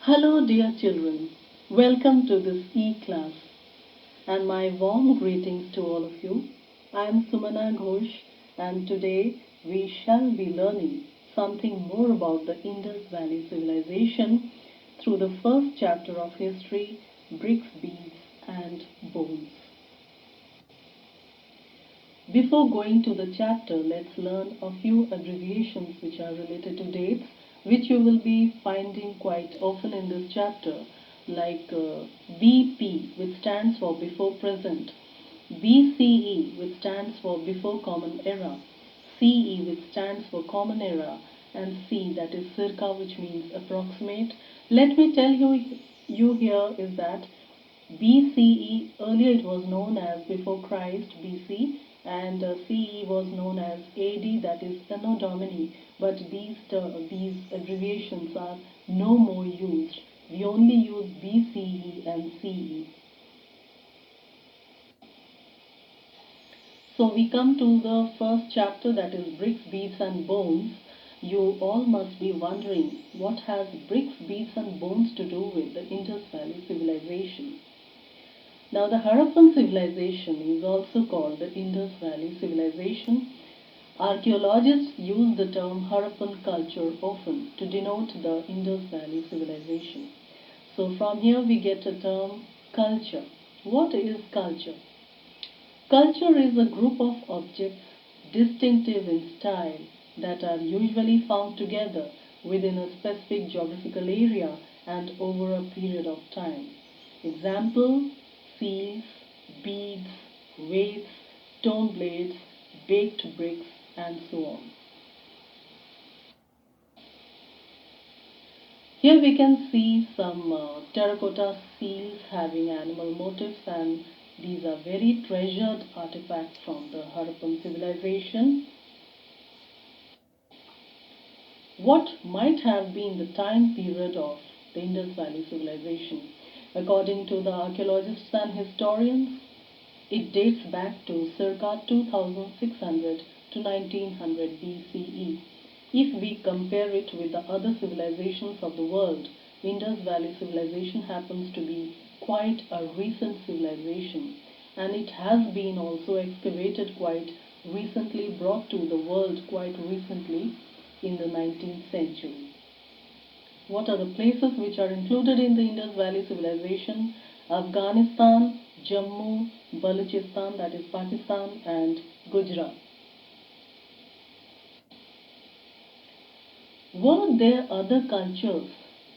Hello, dear children. Welcome to this e-class and my warm greetings to all of you. I am Sumana Ghosh and today we shall be learning something more about the Indus Valley civilization through the first chapter of history, bricks, beads and bones. Before going to the chapter, let's learn a few abbreviations which are related to dates, which you will be finding quite often in this chapter, like BP, which stands for before present, BCE, which stands for before common era, CE, which stands for common era, and C, that is circa, which means approximate. Let me tell you here is that BCE, earlier it was known as before Christ, BC, and CE was known as AD, that is Anno Domini, but these abbreviations are no more used. We only use BCE and CE. So we come to the first chapter, that is bricks, beads and bones. You all must be wondering, what has bricks, beads and bones to do with the Indus Valley civilization? Now, the Harappan civilization is also called the Indus Valley civilization. Archaeologists use the term Harappan culture often to denote the Indus Valley civilization. So, from here we get a term culture. What is culture? Culture is a group of objects distinctive in style that are usually found together within a specific geographical area and over a period of time. Example: seals, beads, weights, stone blades, baked bricks, and so on. Here we can see some terracotta seals having animal motifs, and these are very treasured artifacts from the Harappan civilization. What might have been the time period of the Indus Valley civilization? According to the archaeologists and historians, it dates back to circa 2600 to 1900 BCE. If we compare it with the other civilizations of the world, Indus Valley civilization happens to be quite a recent civilization, and it has been also excavated quite recently, brought to the world quite recently in the 19th century. What are the places which are included in the Indus Valley civilization? Afghanistan, Jammu, Balochistan, that is Pakistan, and Gujarat. Were there other cultures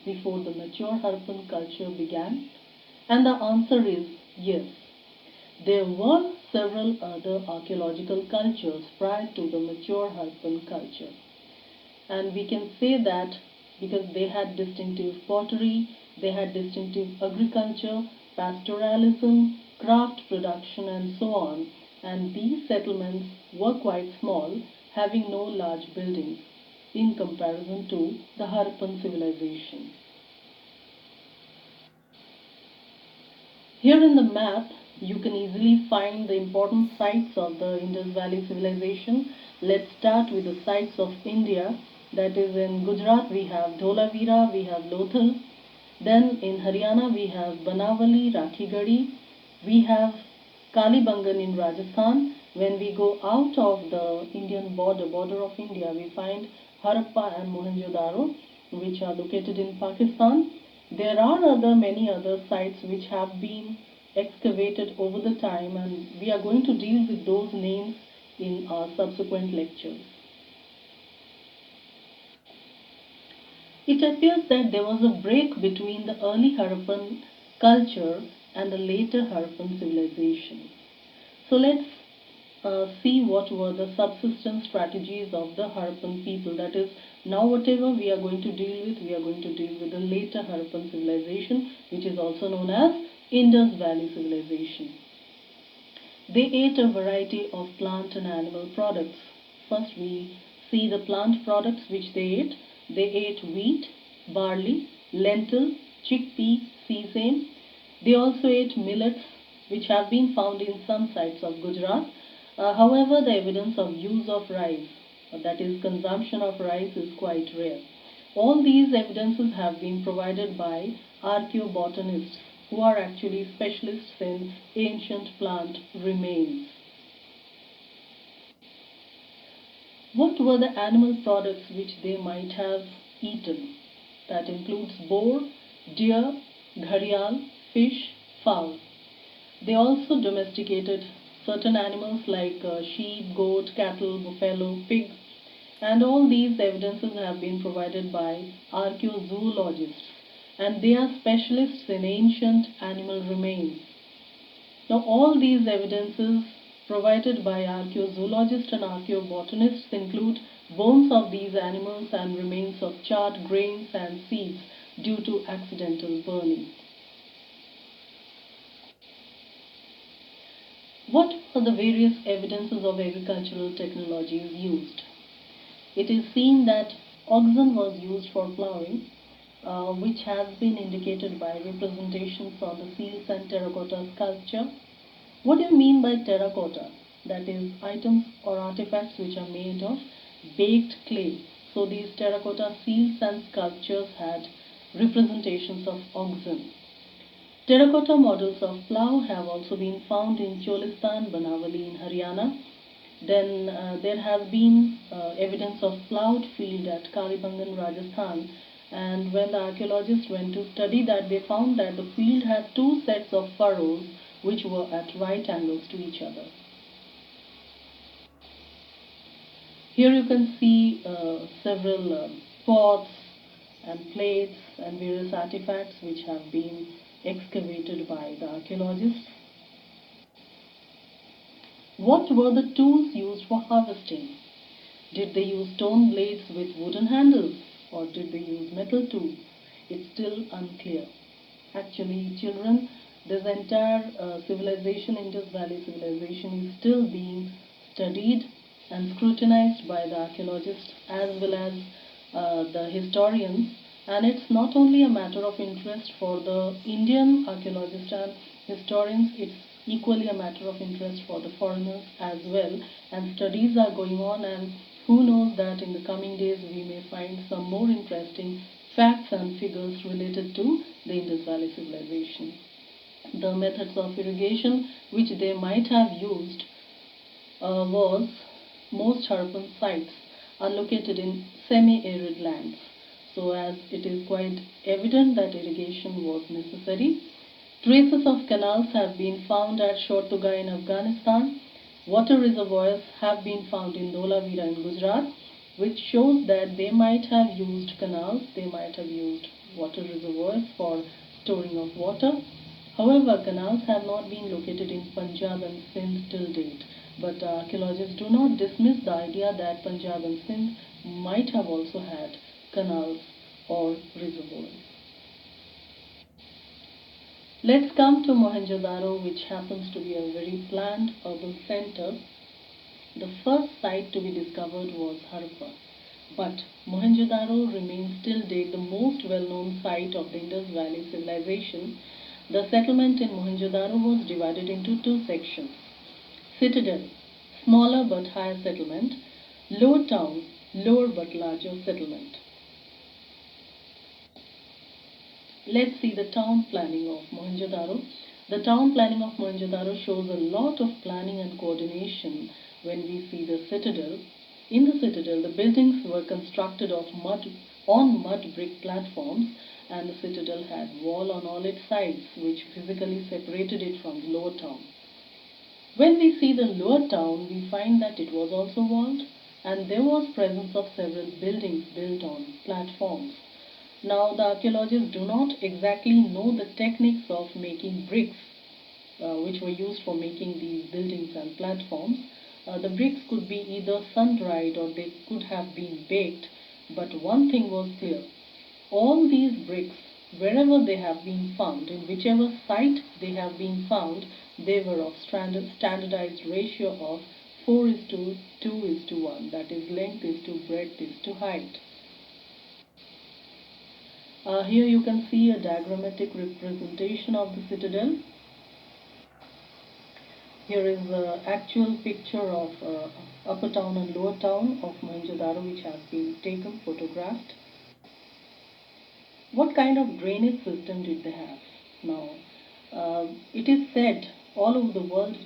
before the mature Harappan culture began? And the answer is yes. There were several other archaeological cultures prior to the mature Harappan culture. And we can say that because they had distinctive pottery, they had distinctive agriculture, pastoralism, craft production, and so on. And these settlements were quite small, having no large buildings in comparison to the Harappan civilization. Here in the map, you can easily find the important sites of the Indus Valley civilization. Let's start with the sites of India. That is, in Gujarat we have Dholavira, we have Lothal. Then in Haryana we have Banawali, Rakhigadi. We have Kalibangan in Rajasthan. When we go out of the Indian border of India, we find Harappa and Mohenjo-daro, which are located in Pakistan. There are many other sites which have been excavated over the time, and we are going to deal with those names in our subsequent lectures. It appears that there was a break between the early Harappan culture and the later Harappan civilization. So let's see what were the subsistence strategies of the Harappan people. That is, now whatever we are going to deal with, we are going to deal with the later Harappan civilization, which is also known as Indus Valley civilization. They ate a variety of plant and animal products. First we see the plant products which they ate. They ate wheat, barley, lentil, chickpea, sesame. They also ate millets, which have been found in some sites of Gujarat. However, the evidence of use of rice, that is consumption of rice, is quite rare. All these evidences have been provided by archaeobotanists who are actually specialists in ancient plant remains. What were the animal products which they might have eaten? That includes boar, deer, gharial, fish, fowl. They also domesticated certain animals like sheep, goat, cattle, buffalo, pig, and all these evidences have been provided by archaeozoologists, and they are specialists in ancient animal remains. Now, all these evidences provided by archaeozoologists and archaeobotanists include bones of these animals and remains of charred grains and seeds due to accidental burning. What are the various evidences of agricultural technologies used? It is seen that oxen was used for plowing, which has been indicated by representations on the seals and terracotta sculpture. What do you mean by terracotta? That is, items or artifacts which are made of baked clay. So these terracotta seals and sculptures had representations of oxen. Terracotta models of plough have also been found in Cholistan, Banavali in Haryana. Then there has been evidence of ploughed field at Kalibangan, Rajasthan. And when the archaeologists went to study that, they found that the field had two sets of furrows which were at right angles to each other. Here you can see several pots and plates and various artifacts which have been excavated by the archaeologists. What were the tools used for harvesting? Did they use stone blades with wooden handles or did they use metal tools? It's still unclear. Actually, children, this entire civilization, Indus Valley civilization, is still being studied and scrutinized by the archaeologists as well as the historians. And it's not only a matter of interest for the Indian archaeologists and historians, it's equally a matter of interest for the foreigners as well. And studies are going on, and who knows that in the coming days we may find some more interesting facts and figures related to the Indus Valley civilization. The methods of irrigation which they might have used was most Harappan sites are located in semi-arid lands. So as it is quite evident that irrigation was necessary. Traces of canals have been found at Shortuga in Afghanistan. Water reservoirs have been found in Dholavira in Gujarat, which shows that they might have used canals, they might have used water reservoirs for storing of water. However, canals have not been located in Punjab and Sindh till date, but archaeologists do not dismiss the idea that Punjab and Sindh might have also had canals or reservoirs. Let's come to Mohenjo-daro, which happens to be a very planned urban center. The first site to be discovered was Harappa, but Mohenjo-daro remains till date the most well-known site of the Indus Valley civilization. The settlement in Mohenjo-daro was divided into two sections. Citadel, smaller but higher settlement. Lower town, lower but larger settlement. Let's see the town planning of Mohenjo-daro. The town planning of Mohenjo-daro shows a lot of planning and coordination when we see the citadel. In the citadel, the buildings were constructed of mud brick platforms, and the citadel had wall on all its sides which physically separated it from the lower town. When we see the lower town, we find that it was also walled and there was presence of several buildings built on platforms. Now, the archaeologists do not exactly know the techniques of making bricks which were used for making these buildings and platforms. The bricks could be either sun-dried or they could have been baked, but one thing was clear. All these bricks, wherever they have been found, in whichever site they have been found, they were of standardized ratio of 4 is to 2 is to 1, that is, length is to breadth is to height. Here you can see a diagrammatic representation of the citadel. Here is the actual picture of upper town and lower town of Mohenjo-daro, which has been taken, photographed. What kind of drainage system did they have? Now, it is said all over the world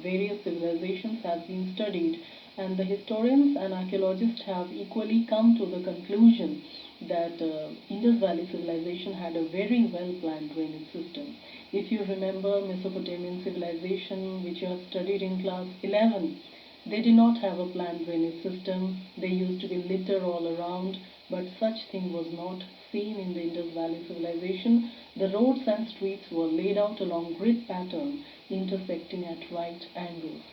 various civilizations have been studied, and the historians and archaeologists have equally come to the conclusion that Indus Valley civilization had a very well planned drainage system. If you remember Mesopotamian civilization, which you have studied in class 11, they did not have a planned drainage system. There used to be litter all around, but such thing was not seen in the Indus Valley civilization. The roads and streets were laid out along grid pattern, intersecting at right angles.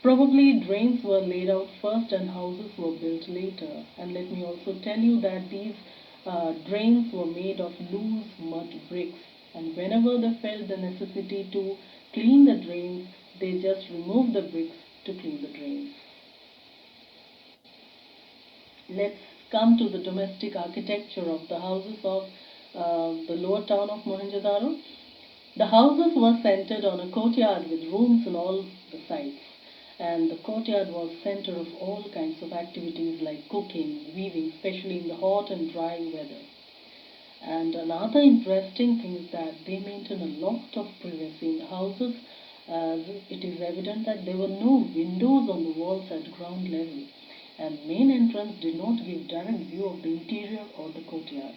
Probably drains were laid out first and houses were built later. And let me also tell you that these drains were made of loose mud bricks. And whenever they felt the necessity to clean the drains, they just removed the bricks to clean the drains. Let's come to the domestic architecture of the houses of the lower town of Mohenjo-daro. The houses were centered on a courtyard with rooms on all the sides, and the courtyard was center of all kinds of activities like cooking, weaving, especially in the hot and dry weather. And another interesting thing is that they maintain a lot of privacy in the houses, as it is evident that there were no windows on the walls at ground level, and main entrance did not give direct view of the interior or the courtyard.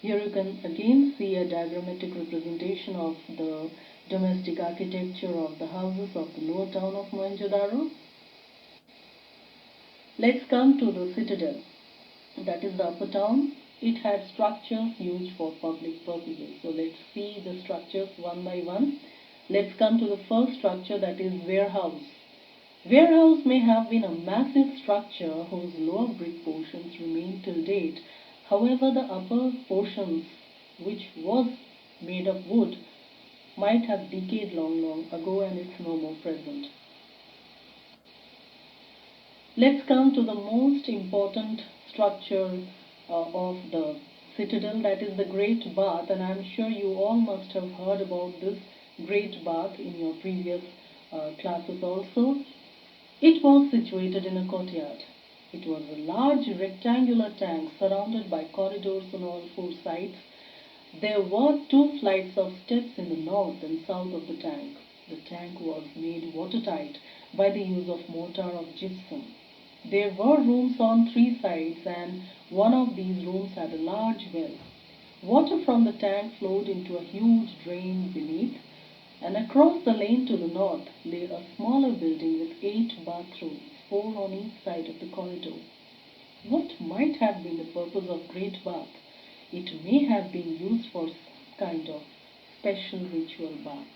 Here you can again see a diagrammatic representation of the domestic architecture of the houses of the lower town of Mohenjo-daro. Let's come to the citadel, that is the upper town. It had structures used for public purposes. So let's see the structures one by one. Let's come to the first structure, that is warehouse. Warehouse may have been a massive structure whose lower brick portions remain till date. However, the upper portions, which was made of wood, might have decayed long ago and it's no more present. Let's come to the most important structure of the citadel, that is the Great Bath, and I'm sure you all must have heard about this Great Bath in your previous classes also. It was situated in a courtyard. It was a large rectangular tank surrounded by corridors on all four sides. There were two flights of steps in the north and south of the tank. The tank was made watertight by the use of mortar of gypsum. There were rooms on three sides, and one of these rooms had a large well. Water from the tank flowed into a huge drain beneath, and across the lane to the north lay a smaller building with 8 bathrooms, 4 on each side of the corridor. What might have been the purpose of Great Bath? It may have been used for some kind of special ritual bath.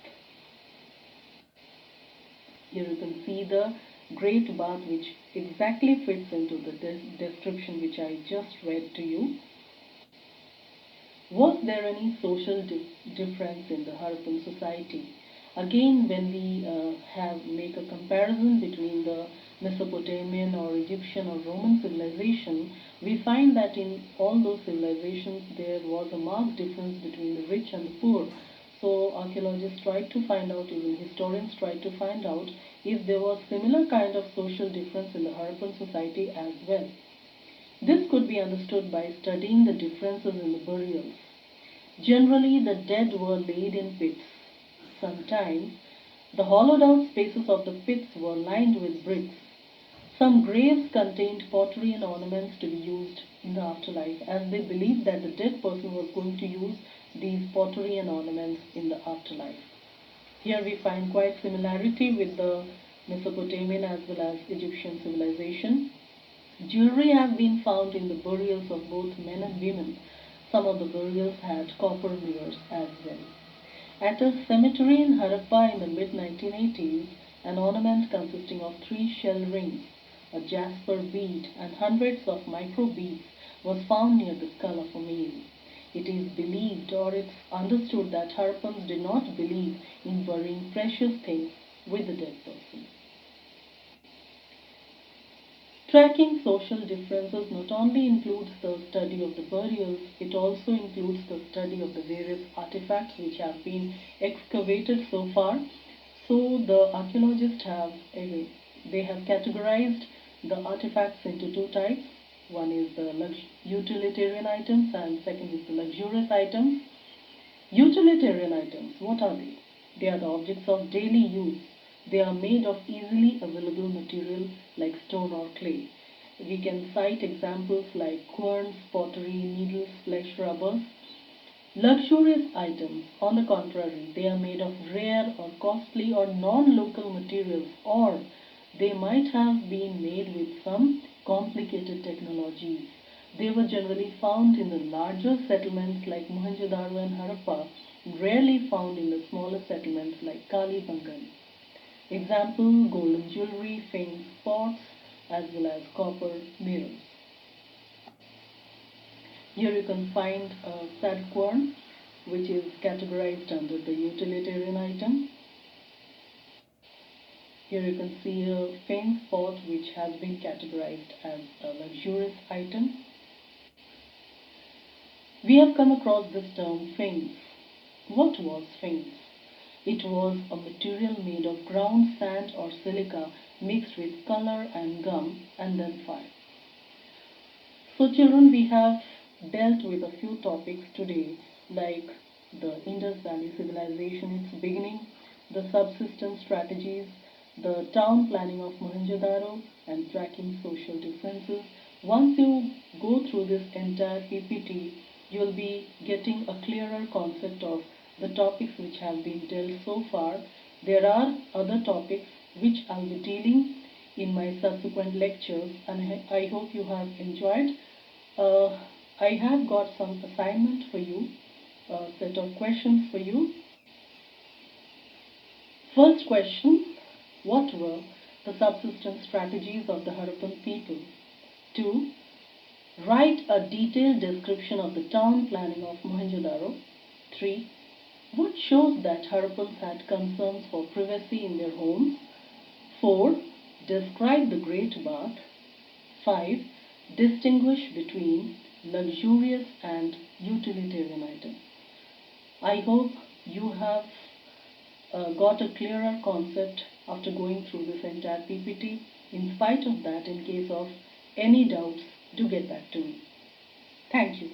Here you can see the Great Bath, which exactly fits into the description which I just read to you. Was there any social difference in the Harappan society? Again, when we make a comparison between the Mesopotamian or Egyptian or Roman civilization, we find that in all those civilizations there was a marked difference between the rich and the poor. So archaeologists tried to find out, even historians tried to find out, if there was similar kind of social difference in the Harappan society as well. This could be understood by studying the differences in the burials. Generally, the dead were laid in pits. Sometimes, the hollowed out spaces of the pits were lined with bricks. Some graves contained pottery and ornaments to be used in the afterlife, as they believed that the dead person was going to use these pottery and ornaments in the afterlife. Here we find quite similarity with the Mesopotamian as well as Egyptian civilization. Jewelry have been found in the burials of both men and women. Some of the burials had copper mirrors as well. At a cemetery in Harappa in the mid-1980s, an ornament consisting of 3 shell rings, a jasper bead, and hundreds of micro beads was found near the skull of a male. It is believed, or it's understood, that Harappans did not believe in burying precious things with the dead person. Tracking social differences not only includes the study of the burials, it also includes the study of the various artifacts which have been excavated so far. So the archaeologists have categorized the artifacts into 2 types. One is the utilitarian items and second is the luxurious items. Utilitarian items, what are they? They are the objects of daily use. They are made of easily available material like stone or clay. We can cite examples like querns, pottery, needles, flesh, rubbers. Luxurious items, on the contrary, they are made of rare or costly or non-local materials, or they might have been made with some complicated technologies. They were generally found in the larger settlements like Mohenjo-daro and Harappa, rarely found in the smaller settlements like Kalibangan. Example, golden jewelry, famous pots, as well as copper mirrors. Here you can find a sad quern, which is categorized under the utilitarian item. Here you can see a famous pot which has been categorized as a luxurious item. We have come across this term famous. What was famous? It was a material made of ground sand or silica mixed with color and gum and then fire. So children, we have dealt with a few topics today like the Indus Valley Civilization, its beginning, the subsistence strategies, the town planning of Mohenjo-daro and tracking social differences. Once you go through this entire PPT, you will be getting a clearer concept of the topics which have been dealt so far. There are other topics which I'll be dealing in my subsequent lectures, and I hope you have enjoyed. Uh, I have got some assignment for you, a set of questions for you. First question, what were the subsistence strategies of the Harappan people? 2. Write a detailed description of the town planning of Mohenjo-daro. 3. What shows that Harappans had concerns for privacy in their homes? 4. Describe the Great Bath. 5. Distinguish between luxurious and utilitarian items. I hope you have got a clearer concept after going through this entire PPT. In spite of that, in case of any doubts, do get back to me. Thank you.